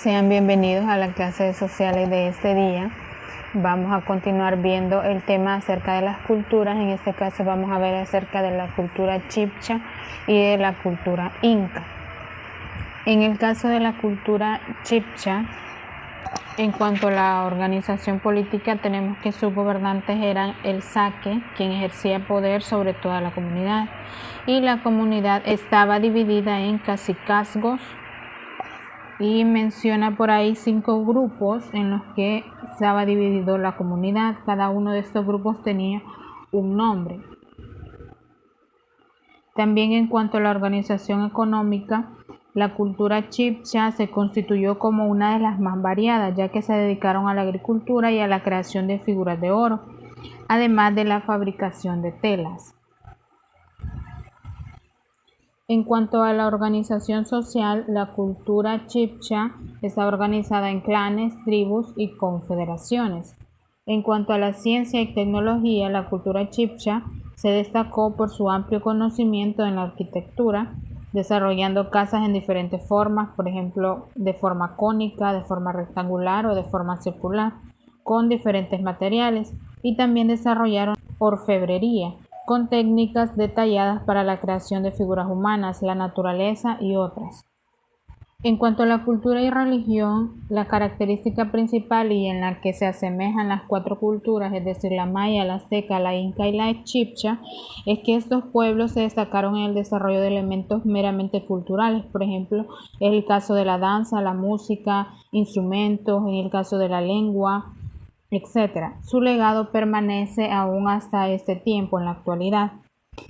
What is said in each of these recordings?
Sean bienvenidos a la clase de sociales de este día. Vamos a continuar viendo el tema acerca de las culturas. En este caso vamos a ver acerca de la cultura chibcha y de la cultura inca. En el caso de la cultura chibcha, en cuanto a la organización política, tenemos que sus gobernantes eran el saque, quien ejercía poder sobre toda la comunidad, y la comunidad estaba dividida en cacicazgos, y menciona por ahí 5 grupos en los que estaba dividido la comunidad. Cada uno de estos grupos tenía un nombre. También en cuanto a la organización económica, la cultura chibcha se constituyó como una de las más variadas, ya que se dedicaron a la agricultura y a la creación de figuras de oro, además de la fabricación de telas. En cuanto a la organización social, la cultura chibcha está organizada en clanes, tribus y confederaciones. En cuanto a la ciencia y tecnología, la cultura chibcha se destacó por su amplio conocimiento en la arquitectura, desarrollando casas en diferentes formas, por ejemplo, de forma cónica, de forma rectangular o de forma circular, con diferentes materiales, y también desarrollaron orfebrería, con técnicas detalladas para la creación de figuras humanas, la naturaleza y otras. En cuanto a la cultura y religión, la característica principal y en la que se asemejan las 4 culturas, es decir, la maya, la azteca, la inca y la chibcha, es que estos pueblos se destacaron en el desarrollo de elementos meramente culturales. Por ejemplo, es el caso de la danza, la música, instrumentos, en el caso de la lengua, etc. Su legado permanece aún hasta este tiempo en la actualidad.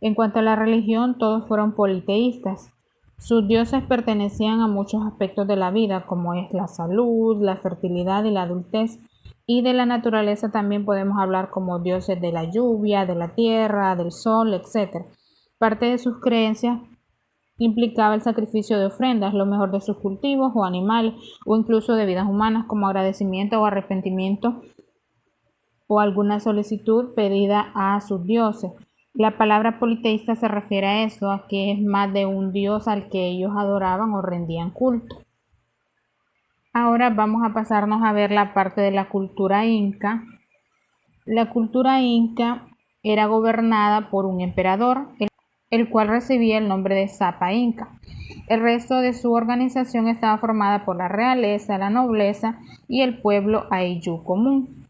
En cuanto a la religión, todos fueron politeístas. Sus dioses pertenecían a muchos aspectos de la vida, como es la salud, la fertilidad y la adultez, y de la naturaleza también podemos hablar como dioses de la lluvia, de la tierra, del sol, etc. Parte de sus creencias implicaba el sacrificio de ofrendas, lo mejor de sus cultivos o animales, o incluso de vidas humanas, como agradecimiento o arrepentimiento o alguna solicitud pedida a sus dioses. La palabra politeísta se refiere a eso, a que es más de un dios al que ellos adoraban o rendían culto. Ahora vamos a pasarnos a ver la parte de la cultura inca. La cultura inca era gobernada por un emperador, el cual recibía el nombre de Sapa Inca. El resto de su organización estaba formada por la realeza, la nobleza y el pueblo ayllu común.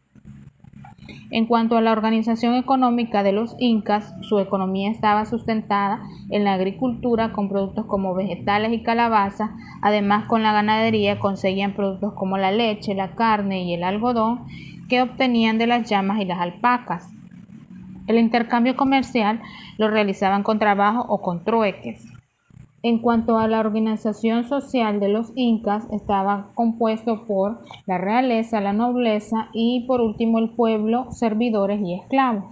En cuanto a la organización económica de los incas, su economía estaba sustentada en la agricultura con productos como vegetales y calabaza. Además, con la ganadería conseguían productos como la leche, la carne y el algodón que obtenían de las llamas y las alpacas. El intercambio comercial lo realizaban con trabajo o con trueques. En cuanto a la organización social de los incas, estaba compuesto por la realeza, la nobleza y por último el pueblo, servidores y esclavos.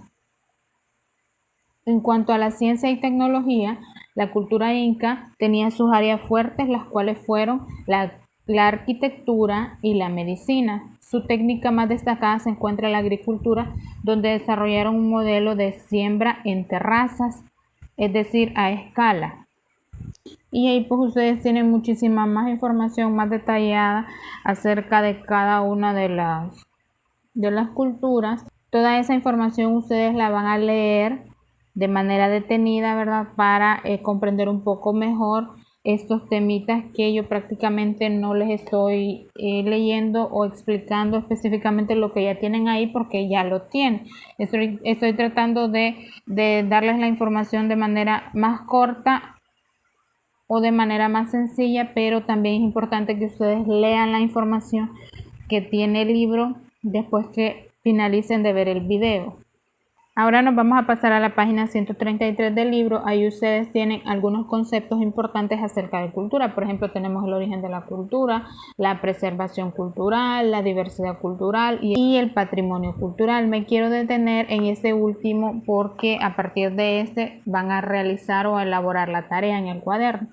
En cuanto a la ciencia y tecnología, la cultura inca tenía sus áreas fuertes, las cuales fueron la arquitectura y la medicina. Su técnica más destacada se encuentra en la agricultura, donde desarrollaron un modelo de siembra en terrazas, es decir, a escala. Y ahí pues ustedes tienen muchísima más información más detallada acerca de cada una de las culturas. Toda esa información ustedes la van a leer de manera detenida, ¿verdad? Para comprender un poco mejor estos temitas que yo prácticamente no les estoy leyendo o explicando específicamente lo que ya tienen ahí, porque ya lo tienen. Estoy tratando de darles la información de manera más corta o de manera más sencilla, pero también es importante que ustedes lean la información que tiene el libro después que finalicen de ver el video. Ahora nos vamos a pasar a la página 133 del libro. Ahí ustedes tienen algunos conceptos importantes acerca de cultura. Por ejemplo, tenemos el origen de la cultura, la preservación cultural, la diversidad cultural y el patrimonio cultural. Me quiero detener en este último porque a partir de este van a realizar o a elaborar la tarea en el cuaderno.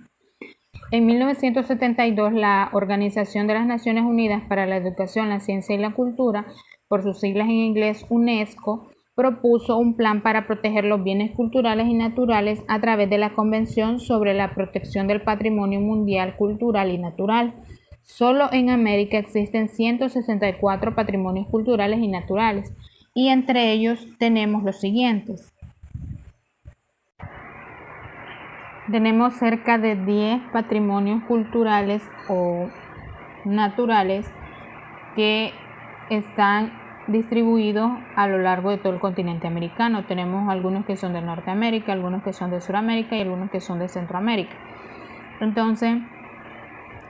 En 1972, la Organización de las Naciones Unidas para la Educación, la Ciencia y la Cultura, por sus siglas en inglés UNESCO, propuso un plan para proteger los bienes culturales y naturales a través de la Convención sobre la Protección del Patrimonio Mundial Cultural y Natural. Solo en América existen 164 patrimonios culturales y naturales, y entre ellos tenemos los siguientes. Tenemos cerca de 10 patrimonios culturales o naturales que están distribuidos a lo largo de todo el continente americano. Tenemos algunos que son de Norteamérica, algunos que son de Sudamérica y algunos que son de Centroamérica. Entonces,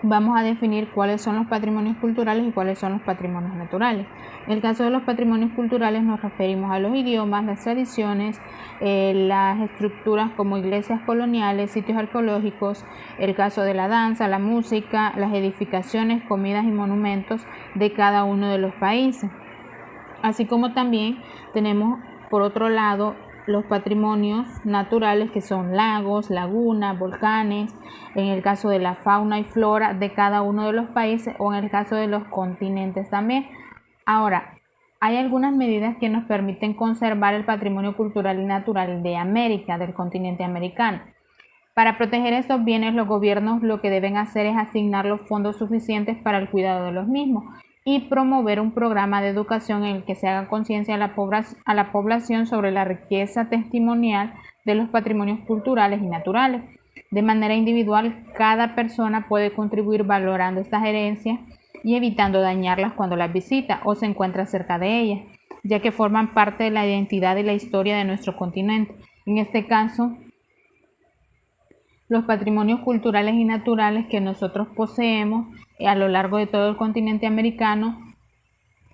vamos a definir cuáles son los patrimonios culturales y cuáles son los patrimonios naturales. En el caso de los patrimonios culturales nos referimos a los idiomas, las tradiciones, las estructuras como iglesias coloniales, sitios arqueológicos, el caso de la danza, la música, las edificaciones, comidas y monumentos de cada uno de los países. Así como también tenemos, por otro lado, los patrimonios naturales que son lagos, lagunas, volcanes, en el caso de la fauna y flora de cada uno de los países o en el caso de los continentes también. Ahora, hay algunas medidas que nos permiten conservar el patrimonio cultural y natural de América, del continente americano. Para proteger estos bienes, los gobiernos lo que deben hacer es asignar los fondos suficientes para el cuidado de los mismos y promover un programa de educación en el que se haga conciencia a la población sobre la riqueza testimonial de los patrimonios culturales y naturales. De manera individual, cada persona puede contribuir valorando estas herencias y evitando dañarlas cuando las visita o se encuentra cerca de ellas, ya que forman parte de la identidad y la historia de nuestro continente. En este caso, los patrimonios culturales y naturales que nosotros poseemos a lo largo de todo el continente americano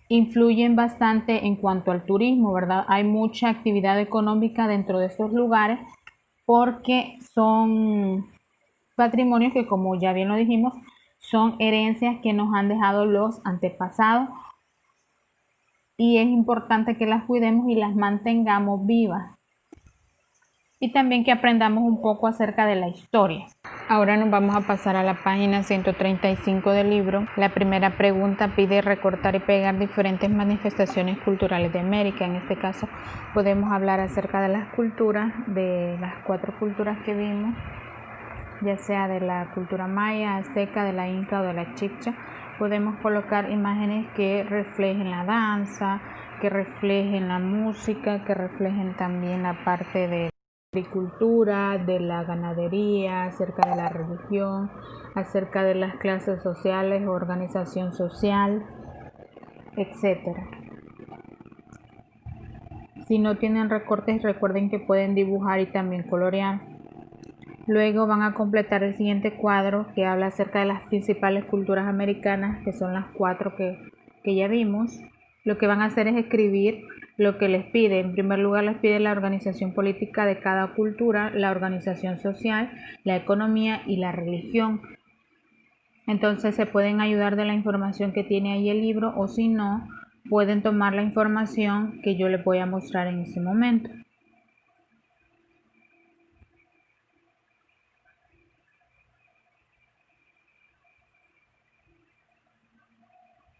influyen bastante en cuanto al turismo, ¿verdad? Hay mucha actividad económica dentro de estos lugares porque son patrimonios que, como ya bien lo dijimos, son herencias que nos han dejado los antepasados y es importante que las cuidemos y las mantengamos vivas. Y también que aprendamos un poco acerca de la historia. Ahora nos vamos a pasar a la página 135 del libro. La primera pregunta pide recortar y pegar diferentes manifestaciones culturales de América. En este caso podemos hablar acerca de las culturas, de las 4 culturas que vimos, ya sea de la cultura maya, azteca, de la inca o de la chibcha. Podemos colocar imágenes que reflejen la danza, que reflejen la música, que reflejen también la parte de agricultura, de la ganadería, acerca de la religión, acerca de las clases sociales, organización social, etc. Si no tienen recortes, recuerden que pueden dibujar y también colorear. Luego van a completar el siguiente cuadro que habla acerca de las principales culturas americanas, que son las 4 que ya vimos. Lo que van a hacer es escribir lo que les pide. En primer lugar, les pide la organización política de cada cultura, la organización social, la economía y la religión. Entonces se pueden ayudar de la información que tiene ahí el libro o si no, pueden tomar la información que yo les voy a mostrar en ese momento.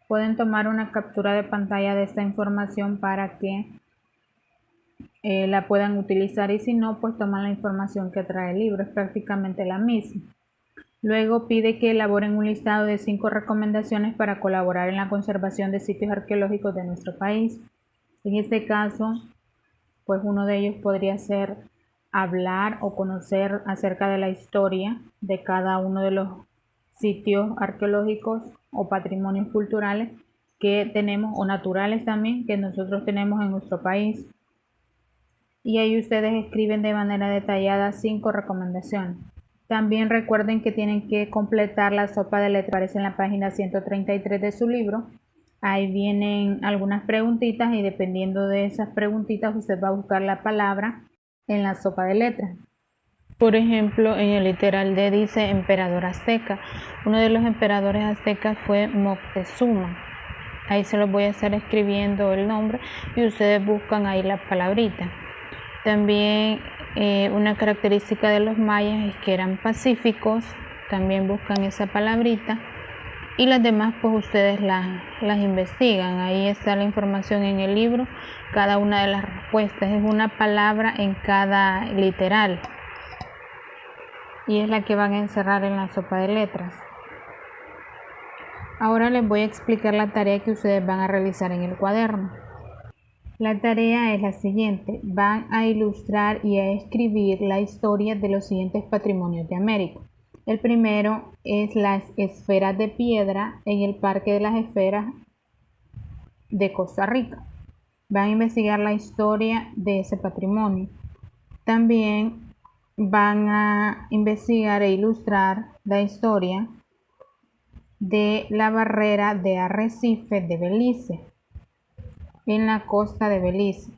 Pueden tomar una captura de pantalla de esta información para que la puedan utilizar y si no, pues toman la información que trae el libro, es prácticamente la misma. Luego pide que elaboren un listado de 5 recomendaciones para colaborar en la conservación de sitios arqueológicos de nuestro país. En este caso, pues uno de ellos podría ser hablar o conocer acerca de la historia de cada uno de los sitios arqueológicos o patrimonios culturales que tenemos o naturales también que nosotros tenemos en nuestro país. Y ahí ustedes escriben de manera detallada 5 recomendaciones. También recuerden que tienen que completar la sopa de letras, aparece en la página 133 de su libro. Ahí vienen algunas preguntitas y dependiendo de esas preguntitas usted va a buscar la palabra en la sopa de letras. Por ejemplo, en el literal D dice emperador azteca. Uno de los emperadores aztecas fue Moctezuma. Ahí se los voy a estar escribiendo el nombre y ustedes buscan ahí la palabrita. También una característica de los mayas es que eran pacíficos, también buscan esa palabrita y las demás pues ustedes las investigan. Ahí está la información en el libro, cada una de las respuestas es una palabra en cada literal y es la que van a encerrar en la sopa de letras. Ahora les voy a explicar la tarea que ustedes van a realizar en el cuaderno. La tarea es la siguiente: van a ilustrar y a escribir la historia de los siguientes patrimonios de América. El primero es las esferas de piedra en el Parque de las Esferas de Costa Rica. Van a investigar la historia de ese patrimonio. También van a investigar e ilustrar la historia de la barrera de arrecife de Belice en la costa de Belice.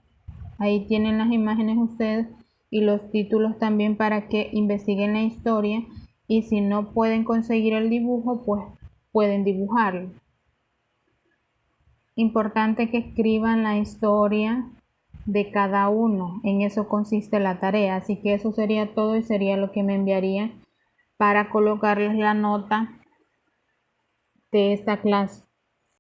Ahí tienen las imágenes ustedes y los títulos también para que investiguen la historia, y si no pueden conseguir el dibujo, pues pueden dibujarlo. Importante que escriban la historia de cada uno, en eso consiste la tarea. Así que eso sería todo y sería lo que me enviarían para colocarles la nota de esta clase.